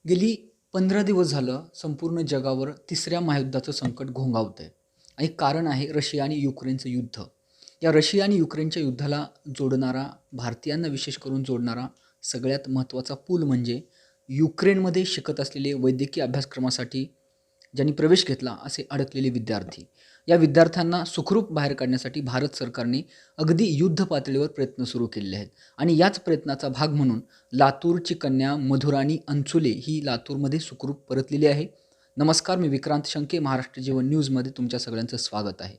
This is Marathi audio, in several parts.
गेली 15 दिवस झालं संपूर्ण जगावर तिसऱ्या महायुद्धाचं संकट घोंघावत आहे आणि कारण आहे रशिया आणि युक्रेनचं युद्ध. या रशिया आणि युक्रेनच्या युद्धाला जोडणारा, भारतीयांना विशेष करून जोडणारा सगळ्यात महत्त्वाचा पूल म्हणजे युक्रेनमध्ये शिकत असलेले वैद्यकीय अभ्यासक्रमासाठी ज्यांनी प्रवेश घेतला असे अडकलेले विद्यार्थी. या विद्यार्थ्यांना सुखरूप बाहेर काढण्यासाठी भारत सरकारने अगदी युद्ध पातळीवर प्रयत्न सुरू केलेले आहेत आणि याच प्रयत्नाचा भाग म्हणून लातूरची कन्या मधुराणी अंचुले ही लातूरमध्ये सुखरूप परतलेली आहे. नमस्कार, मी विक्रांत शंके, महाराष्ट्र जीवन न्यूजमध्ये तुमच्या सगळ्यांचं स्वागत आहे.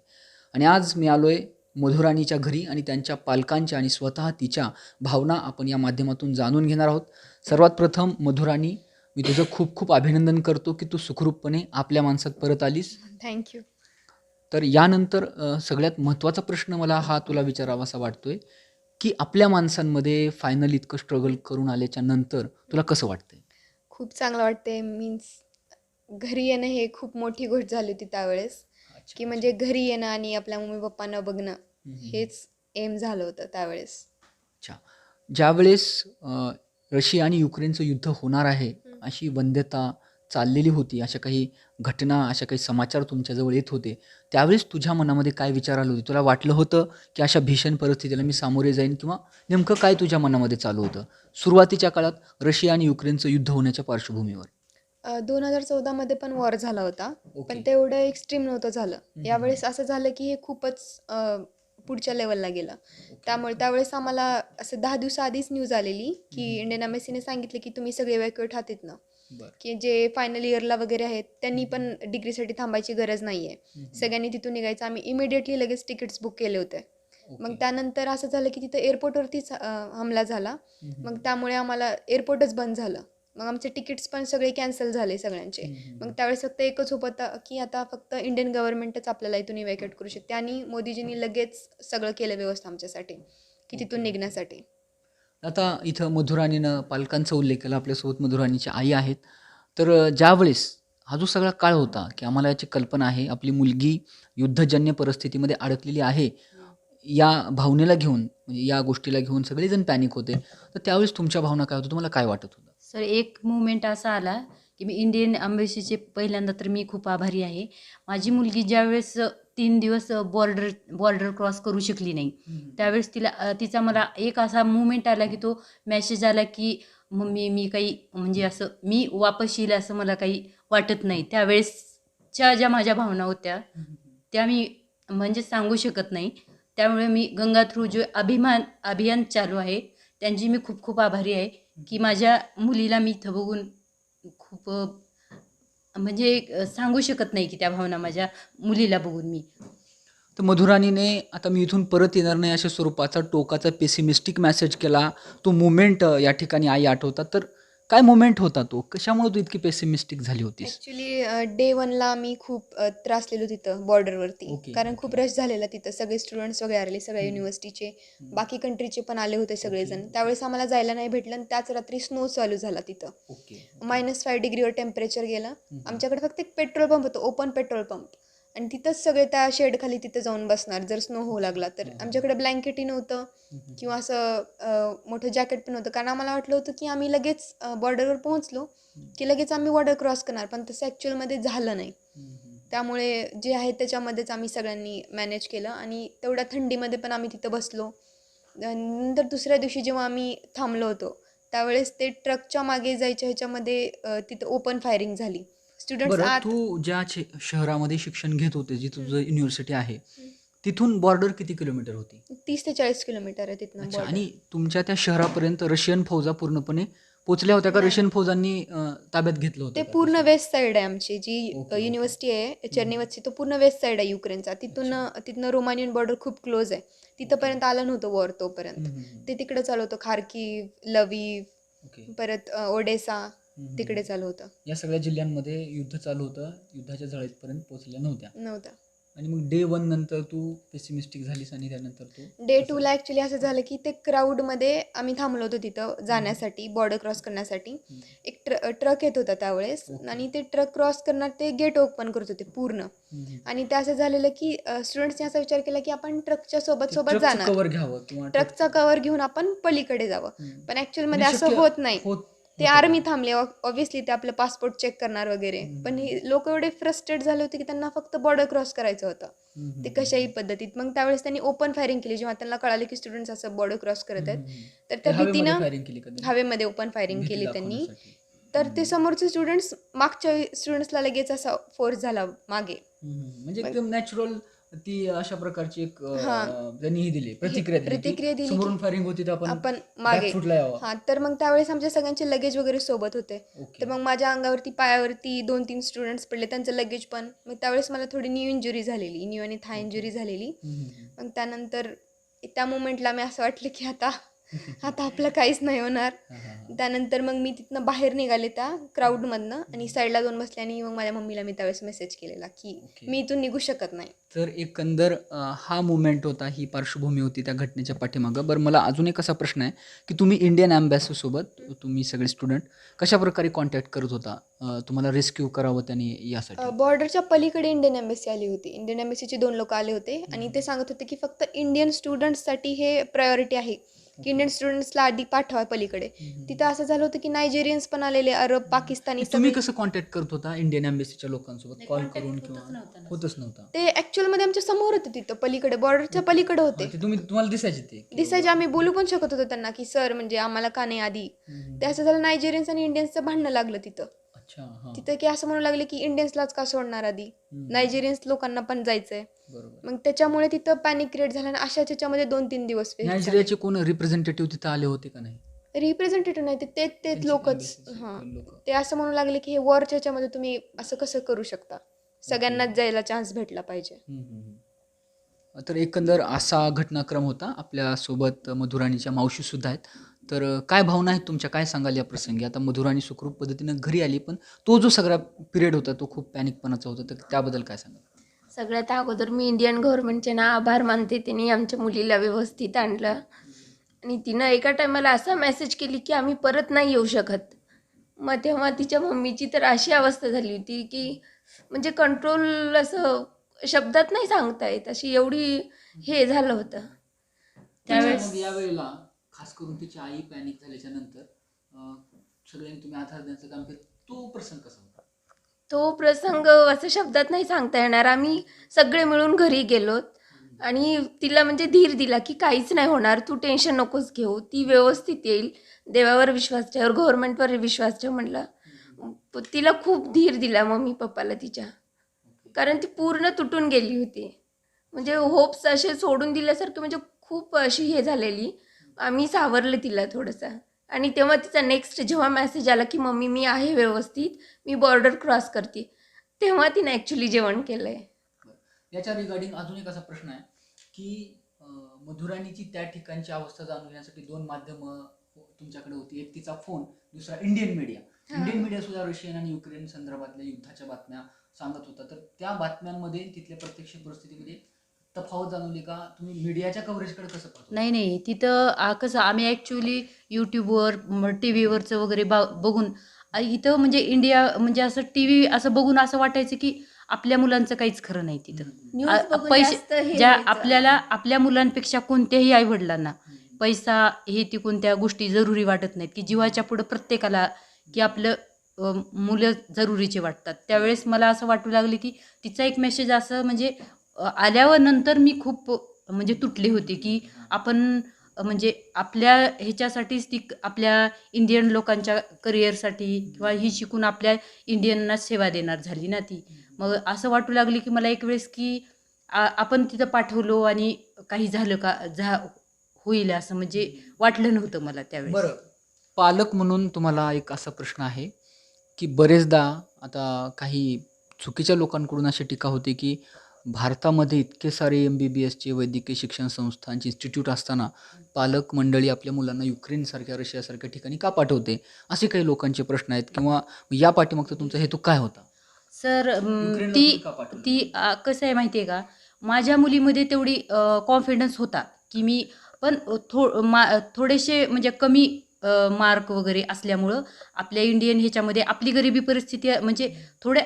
आणि आज मी आलो आहे मधुराणीच्या घरी आणि त्यांच्या पालकांच्या आणि स्वतः तिच्या भावना आपण या माध्यमातून जाणून घेणार आहोत. सर्वात प्रथम मधुराणी, मी तुझं खूप खूप अभिनंदन करतो की तू सुखरूपपणे आपल्या माणसात परत आलीस. थँक्यू. तर यानंतर सगळ्यात महत्त्वाचा प्रश्न मला हा तुला विचारावासा वाटतोय की आपल्या माणसांमध्ये फायनल इतकं स्ट्रगल करून आल्याच्या नंतर तुला कसं वाटतंय? खूप चांगलं वाटते. मीन्स घरी येणं हे खूप मोठी गोष्ट झाली होती त्यावेळेस, की म्हणजे घरी येणं आणि आपल्या मम्मी पप्पांना बघणं हेच एम झालं होतं त्यावेळेस. अच्छा. ज्यावेळेस रशिया आणि युक्रेनचं युद्ध होणार आहे अशी वंद्यता चाललेली होती, अशा काही घटना, अशा काही समाचार तुमच्याजवळ येत होते, त्यावेळेस तुझ्या मनामध्ये काय विचार आले होते? तुला वाटलं होतं की अशा भीषण परिस्थितीला मी सामोरे जाईन, किंवा नेमकं काय तुझ्या मनामध्ये चालू होतं सुरुवातीच्या काळात रशिया आणि युक्रेनचं युद्ध होण्याच्या पार्श्वभूमीवर? 2014मध्ये पण वॉर झाला होता, ओके. पण ते एवढं एक्स्ट्रीम नव्हतं झालं. यावेळेस असं झालं की हे खूपच पुढच्या लेवलला गेलं. त्यामुळे त्यावेळेस आम्हाला असं 10 दिवसाआधीच न्यूज आलेली की इंडियन एम्बसीने सांगितले की तुम्ही सगळे इव्हॅक्युएट आहात इथनं, बरं. की जे फायनल इयरला वगैरे आहेत त्यांनी पण डिग्रीसाठी थांबायची गरज नाही आहे. सगळ्यांनी तिथून निघायचं. आम्ही इमिडिएटली लगेच तिकीट्स बुक केले होते. मग त्यानंतर असं झालं की तिथं एअरपोर्टवरतीच हमला झाला. मग त्यामुळे आम्हाला एअरपोर्टच बंद झालं. मग आमचे तिकीट्स पण सगळे कॅन्सल झाले सगळ्यांचे. मग त्यावेळेस फक्त एकच होतं की आता फक्त इंडियन गव्हर्नमेंटच आपल्याला इथून इव्हॅक्युएट करू शकते, आणि मोदीजींनी लगेच सगळं केलं व्यवस्था आमच्यासाठी की तिथून निघण्यासाठी. आता इथं मधुराणीनं पालकांचा उल्लेख केला, आपल्यासोबत मधुराणीच्या आई आहेत. तर ज्यावेळेस हा जो सगळा काळ होता की आम्हाला याची कल्पना आहे आपली मुलगी युद्धजन्य परिस्थितीमध्ये अडकलेली आहे, या भावनेला घेऊन, म्हणजे या गोष्टीला घेऊन सगळेजण पॅनिक होते. तर त्यावेळेस तुमच्या भावना काय होत्या? तुम्हाला काय वाटत होतं? सर, एक मुवमेंट असा आला की मी इंडियन एम्बसीचे पहिल्यांदा तर मी खूप आभारी आहे. माझी मुलगी ज्यावेळेस 3 दिवस बॉर्डर क्रॉस करू शकली नाही, त्यावेळेस तिचा मला एक असा मुवमेंट आला की तो मेसेज आला की मम्मी, मी काही म्हणजे असं मी वापस येईल असं मला काही वाटत नाही. त्यावेळेसच्या ज्या माझ्या भावना होत्या त्या मी म्हणजे सांगू शकत नाही. त्यामुळे मी गंगा थ्रू जे अभियान चालू आहे त्यांची मी खूप खूप आभारी आहे की माझ्या मुलीला मी इथं बघून खूप म्हणजे सांगू शकत नाही की त्या भावना माझ्या मुलीला बघून मी. तर मधुराणीने आता मी इथून परत येणार नाही अशा स्वरूपाचा टोकाचा पेसिमिस्टिक मेसेज केला. तो मुमेंट या ठिकाणी आई आठवतात. तर काय मुमेंट होता तो? कशामुळे तू इतकी पेसिमिस्टिक झाली होतीस? ॲक्च्युली डे 1ला मी खूप त्रासलेलो तिथं बॉर्डरवरती, ओके. कारण खूप रश झालेला तिथं. सगळे स्टुडंट्स वगैरे आले, सगळ्या युनिव्हर्सिटीचे, बाकी कंट्रीचे पण आले होते सगळेजण. त्यावेळेस आम्हाला जायला नाही भेटलं आणि त्याच रात्री स्नो चालू झाला तिथं. ओके. -5 डिग्रीवर टेम्परेचर गेलं. आमच्याकडे फक्त एक पेट्रोल पंप होतं, ओपन पेट्रोल पंप, आणि तिथंच सगळे त्या शेडखाली तिथं जाऊन बसणार जर स्नो होऊ लागला तर. आमच्याकडे ब्लँकेटही नव्हतं किंवा असं मोठं जॅकेट पण नव्हतं, कारण आम्हाला वाटलं होतं की आम्ही लगेच बॉर्डरवर पोहोचलो की लगेच आम्ही बॉर्डर क्रॉस करणार, पण तसं ॲक्च्युअलमध्ये झालं नाही. त्यामुळे जे आहे त्याच्यामध्येच आम्ही सगळ्यांनी मॅनेज केलं, आणि तेवढ्या थंडीमध्ये पण आम्ही तिथं बसलो. नंतर दुसऱ्या दिवशी जेव्हा आम्ही थांबलो होतो त्यावेळेस ते ट्रकच्या मागे जायच्या ह्याच्यामध्ये तिथं ओपन फायरिंग झाली. स्टुडंट्स बरं, आत. तू ज्या शहरामध्ये शिक्षण घेत होते, जिथं तुझं युनिव्हर्सिटी आहे, तिथून बॉर्डर किती किलोमीटर होती? 30 ते 40 किलोमीटर आहे तिथनं अच्छा. बॉर्डर. आणि तुमच्या त्या शहरापर्यंत रशियन फौजा पूर्णपणे पोचल्या होत्या का? नाही. रशियन फौजांनी ताब्यात घेतलं होतं ते का पूर्ण शहर? वेस्ट साईड आहे आमची जी ओके. युनिव्हर्सिटी आहे चेर्निवतची, तो पूर्ण वेस्ट साईड आहे युक्रेनचा. तिथनं रोमानियन बॉर्डर खूप क्लोज आहे. तिथंपर्यंत आलं नव्हतं वॉर तोपर्यंत. ते तिकडे चालू होतं, खार्किव, लवीव, ओके. परत ओडेसा, तिकडे चालू होतं. या सगळ्या जिल्ह्यांमध्ये युद्ध चालू होतं, युद्धाच्या झळेपर्यंत पोहोचल्या नव्हत्या. नव्हतं. आणि मग डे 1 नंतर तू पेसिमिस्टिक झालीस आणि त्यानंतर तू डे 2ला ॲक्च्युली असं झालं की ते क्राऊडमध्ये आम्ही थांबलो होतो तिथं जाण्यासाठी, बॉर्डर क्रॉस करण्यासाठी. एक ट्रक येत होता त्यावेळेस, आणि ते ट्रक क्रॉस करणार ते गेट ओपन करत होते पूर्ण. आणि ते असं झालेलं की स्टुडंट्सने असा विचार केला की आपण ट्रकच्या सोबत ट्रकचं जाणार, कव्हर घ्यावं किंवा ट्रकचा कव्हर घेऊन आपण पलीकडे जावं. पण ॲक्च्युअलमध्ये म्हणजे असं शक्य होत नाही. होत ते आर्मी थांबले. ऑब्व्हियसली ते आपलं पासपोर्ट चेक करणार वगैरे. पण हे लोक एवढे फ्रस्ट्रेट झाले होते की त्यांना फक्त बॉर्डर क्रॉस करायचं होतं ते कशाही पद्धतीत. मग त्यावेळेस त्यांनी ओपन फायरिंग केली जेव्हा त्यांना कळाले की स्टुडंट्स असं बॉर्डर क्रॉस करत आहेत. तर त्या भीतीनं फायरिंग केली कधी हवेमध्ये ओपन फायरिंग भीती केली त्यांनी. दाखवण्यासाठी. तर ते समोरचे स्टुडंट्स मागच्या स्टुडंट्सला लगेच असा फोर्स झाला मागे. म्हणजे एकदम नॅचरल ती अशा प्रकारची एक हां. त्यांनी ही दिली प्रतिक्रिया प्रतिक्रिया दिली की समोरून फायरिंग होती तर आपण मागे. फुटला यावा. हां, तर मग त्यावेळेस आमच्या सगळ्यांचे लगेज वगैरे सोबत होते. ओके. तर मग माझ्या अंगावरती पायावरती 2-3 स्टुडंट्स पडले, त्यांचं लगेज पण. मग त्यावेळेस मला थोडी न्यू इंजुरी झालेली, न्यू आणि थाय इंजुरी झालेली. मग त्यानंतर त्या मोमेंटला मी असं वाटलं की आता आपलं काहीच नाही होणार. त्यानंतर मग मी तिथनं बाहेर निघाले त्या क्राऊडमधनं आणि साईडला जाऊन बसले आणि मग माझ्या मम्मीला मी त्यावेळेस मेसेज केलेला की ओके. मी इथून निघू शकत नाही. तर एकंदर हा मुवमेंट होता, ही पार्श्वभूमी होती त्या घटनेच्या पाठीमागं. बरं, मला अजून एक असा प्रश्न आहे की तुम्ही इंडियन ॲम्बॅसीसोबत तुम्ही सगळे स्टुडंट कशाप्रकारे कॉन्टॅक्ट करत होता तुम्हाला रेस्क्यू करावं त्यांनी यासाठी? बॉर्डरच्या पलीकडे इंडियन एम्बेसी आली होती. इंडियन एम्बेसीचे 2 लोक आले होते आणि ते सांगत होते की फक्त इंडियन स्टुडंट्ससाठी हे प्रायोरिटी आहे की इंडियन स्टुडंट्सला आधी पाठवा पलीकडे. तिथं असं झालं होतं की नायजेरियन्स पण आलेले, अरब, पाकिस्तानी तुम्ही सगळे. कसं कॉन्टॅक्ट करत होता इंडियन एम्बॅसीच्या लोकांसोबत नाही, कॉल contact करून होतच किंवा नव्हता ना. होतच नव्हता? ते ॲक्च्युअलमध्ये आमच्या समोर होते तिथं पलीकडे, बॉर्डरच्या पलीकडे होते. ते तुम्हाला दिसायचे ते की दिसायचे. आम्ही बोलू पण शकत होतो त्यांना की सर म्हणजे आम्हाला का नाही आधी. हम्म. ते असं झालं, नायजेरियन्स आणि इंडियन्सचं भांडणं लागलं तिथं. अच्छा, हां, तिथं की असं म्हणू लागले की इंडियन्सलाच का सोडणार आधी, नायजेरियन्स लोकांना पण जायचंय. बरोबर. मग त्याच्यामुळे तिथं पॅनिक क्रिएट झाला आणि अशाच ह्याच्यामध्ये 2-3 दिवस waste झाले. नायजेरियाचे कोण रिप्रेझेंटेटिव्ह तिथं आले होते का नाही? रिप्रेझेंटेटिव्ह नाही, ते तेच त्यांची लोकच. embassy चे हां, लोकं. ते असं म्हणू लागले की हे वॉरच्या ह्याच्यामध्ये तुम्ही असं कसं करू शकता, सगळ्यांनाच जायला चान्स भेटला पाहिजे. तर एकंदर असा घटनाक्रम होता. आपल्यासोबत मधुराणीच्या मावशीसुद्धा आहेत. तर काय भावना आहेत तुमच्या, काय सांगाल या प्रसंगी? आता मधुराणी सुखरूप पद्धतीनं घरी आली, पण तो जो सगळा पिरियड होता तो खूप पॅनिकपणाचा होता, तर त्याबद्दल काय सांगाल? सगळ्यात अगोदर मी इंडियन गव्हर्नमेंटचे ना आभार मानते. त्यांनी आमच्या मुलीला व्यवस्थित आणलं आणि तिनं एका टायमाला असा मेसेज केली की आम्ही परत नाही येऊ शकत. मग तेव्हा तिच्या मम्मीची तर अशी अवस्था झाली होती की म्हणजे कंट्रोल असं शब्दात नाही सांगता येत, अशी एवढी हे झालं होतं. त्यावेळेस मग यावेळेला खास करून तिची आई पॅनिक झाल्याच्या नंतर सगळ्यांनी तुम्ही आधार द्यायचं काम केलं, तो प्रसंग कसा होता? तो प्रसंग असं शब्दात नाही सांगता येणार. आम्ही सगळे मिळून घरी गेलोत आणि तिला म्हणजे धीर दिला की काहीच नाही होणार, तू टेन्शन नकोस घेऊ, ती व्यवस्थित येईल, देवावर विश्वास ठेव, गव्हर्नमेंटवर विश्वास ठेव म्हणलं. तिला खूप धीर दिला मम्मी पप्पाला तिच्या, कारण ती पूर्ण तुटून गेली होती. म्हणजे होप्स असे सोडून दिल्यासारखे, म्हणजे खूप अशी हे झालेली. आम्ही सावरलं तिला थोडंसं. आणि तेव्हा तिचा नेक्स्ट जेव्हा मेसेज आला की मम्मी मी आहे व्यवस्थित, मी बॉर्डर क्रॉस करते, तेव्हा तिने ॲक्च्युली जेवण केलं आहे. याच्या रिगार्डिंग अजून एक असा प्रश्न आहे की मधुराणीची त्या ठिकाणची अवस्था जाणून घेण्यासाठी 2 माध्यमं तुमच्याकडे होती. एक तिचा फोन, दुसरा इंडियन मीडिया. इंडियन मीडिया सुद्धा रशियन आणि युक्रेन संदर्भातल्या युद्धाच्या बातम्या सांगत होता. तर त्या बातम्यांमध्ये तिथल्या प्रत्यक्ष परिस्थितीमध्ये तफावत जाणवली का? तुम्ही मीडियाच्या कव्हरेजकडे कसं पाहतो? नाही तिथं कसं आम्ही ॲक्च्युली यूट्यूबवर टी व्हीवरचं वगैरे बघून इथं म्हणजे इंडिया म्हणजे असं टी व्ही असं बघून असं वाटायचं की आपल्या मुलांचं काहीच खरं नाही तिथं. न्यूज बघून पैसे जास्त हे ज्या व्हायचं. आपल्याला आपल्या मुलांपेक्षा कोणत्याही आईवडिलांना पैसा हे ती कोणत्या गोष्टी जरुरी वाटत नाहीत, की जीवाच्या पुढं प्रत्येकाला की आपलं मुलं जरुरीचे वाटतात. त्यावेळेस मला असं वाटू लागले की तिचा एक मेसेज असं म्हणजे आल्यावर नंतर मी खूप म्हणजे तुटली होती की आपण म्हणजे आपल्या ह्याच्यासाठीच ती आपल्या इंडियन लोकांच्या करिअरसाठी किंवा ही शिकून आपल्या इंडियनना सेवा देणार झाली ना ती. मग असं वाटू लागली की मला एक वेळेस की आपण तिथं पाठवलो आणि काही झालं का होईल असं म्हणजे वाटलं नव्हतं मला त्यावेळेस. बरं, पालक म्हणून तुम्हाला एक असा प्रश्न आहे की बरेचदा आता काही चुकीच्या लोकांकडून अशी टीका होती की भारतामध्ये इतके सारे MBBSचे वैद्यकीय शिक्षण संस्थांचे इन्स्टिट्यूट असताना पालक मंडळी आपल्या मुलांना युक्रेनसारख्या, रशियासारख्या ठिकाणी का पाठवते, असे काही लोकांचे प्रश्न आहेत. किंवा या पाठीमागचा तुमचा हेतू काय होता? सर युक्रेनला ती तुम्ही का पाठवलं? ती कसं आहे माहिती आहे का, माझ्या मुलीमध्ये तेवढी कॉन्फिडन्स होता की मी पण थोडेसे म्हणजे कमी मार्क वगैरे असल्यामुळं आपल्या इंडियन ह्याच्यामध्ये आपली गरिबी परिस्थिती म्हणजे थोड्या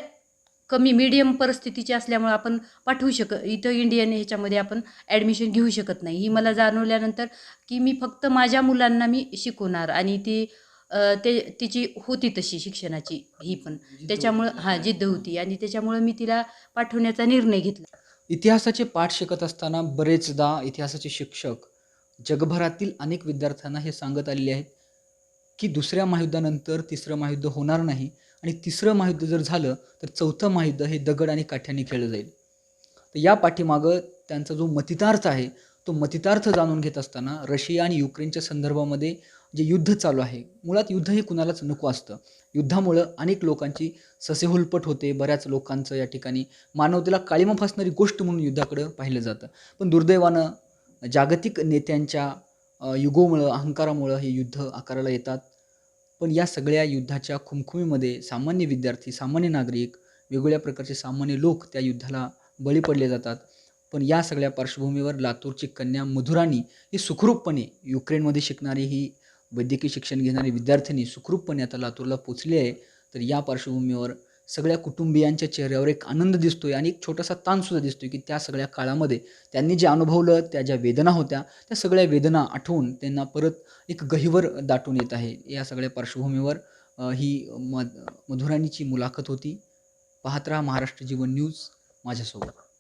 कमी मीडियम परिस्थितीची असल्यामुळं आपण इथं इंडियन ह्याच्यामध्ये आपण ॲडमिशन घेऊ शकत नाही. ही मला जाणवल्यानंतर की मी फक्त माझ्या मुलांना मी शिकवणार आणि ती ते तिची होती तशी शिक्षणाची ही पण त्याच्यामुळं जिद्द होती आणि त्याच्यामुळं मी तिला पाठवण्याचा निर्णय घेतला. इतिहासाचे पाठ शिकत असताना बरेचदा इतिहासाचे शिक्षक जगभरातील अनेक विद्यार्थ्यांना हे सांगत आलेले आहेत की दुसऱ्या महायुद्धानंतर तिसरं महायुद्ध होणार नाही आणि तिसरं महायुद्ध जर झालं तर चौथं महायुद्ध हे दगड आणि काठ्यांनी खेळलं जाईल. तर या पाठीमागं त्यांचा जो मतितार्थ आहे तो मतितार्थ जाणून घेत असताना रशिया आणि युक्रेनच्या संदर्भामध्ये जे युद्ध चालू आहे, मुळात युद्ध हे कुणालाच नको असतं. युद्धामुळं अनेक लोकांची ससेहोलपट होते, बऱ्याच लोकांचं या ठिकाणी मानवतेला काळिमा फासणारी गोष्ट म्हणून युद्धाकडं पाहिलं जातं. पण दुर्दैवानं जागतिक नेत्यांच्या युगोमुळं अहंकारामुळं हे युद्ध आकाराला येतात. पण या सगळ्या युद्धाच्या खुमखुमीमध्ये सामान्य विद्यार्थी, सामान्य नागरिक, वेगवेगळ्या प्रकारचे सामान्य लोक त्या युद्धाला बळी पडले जातात. पण या सगळ्या पार्श्वभूमीवर लातूरची कन्या मधुराणी ही सुखरूपपणे युक्रेनमध्ये शिकणारी ही वैद्यकीय शिक्षण घेणारी विद्यार्थिनी सुखरूपपणे आता लातूरला पोचली आहे. तर या पार्श्वभूमीवर सगळ्या कुटुंबियांच्या चेहऱ्यावर एक आनंद दिसतोय आणि एक छोटासा ताणसुद्धा दिसतोय की त्या सगळ्या काळामध्ये त्यांनी जे अनुभवलं, त्या ज्या वेदना होत्या, त्या सगळ्या वेदना आठवून त्यांना परत एक गहिवर दाटून येत आहे. या सगळ्या पार्श्वभूमीवर ही मधुराणीची मुलाखत होती. पाहत राहा महाराष्ट्र जीवन न्यूज माझ्यासोबत.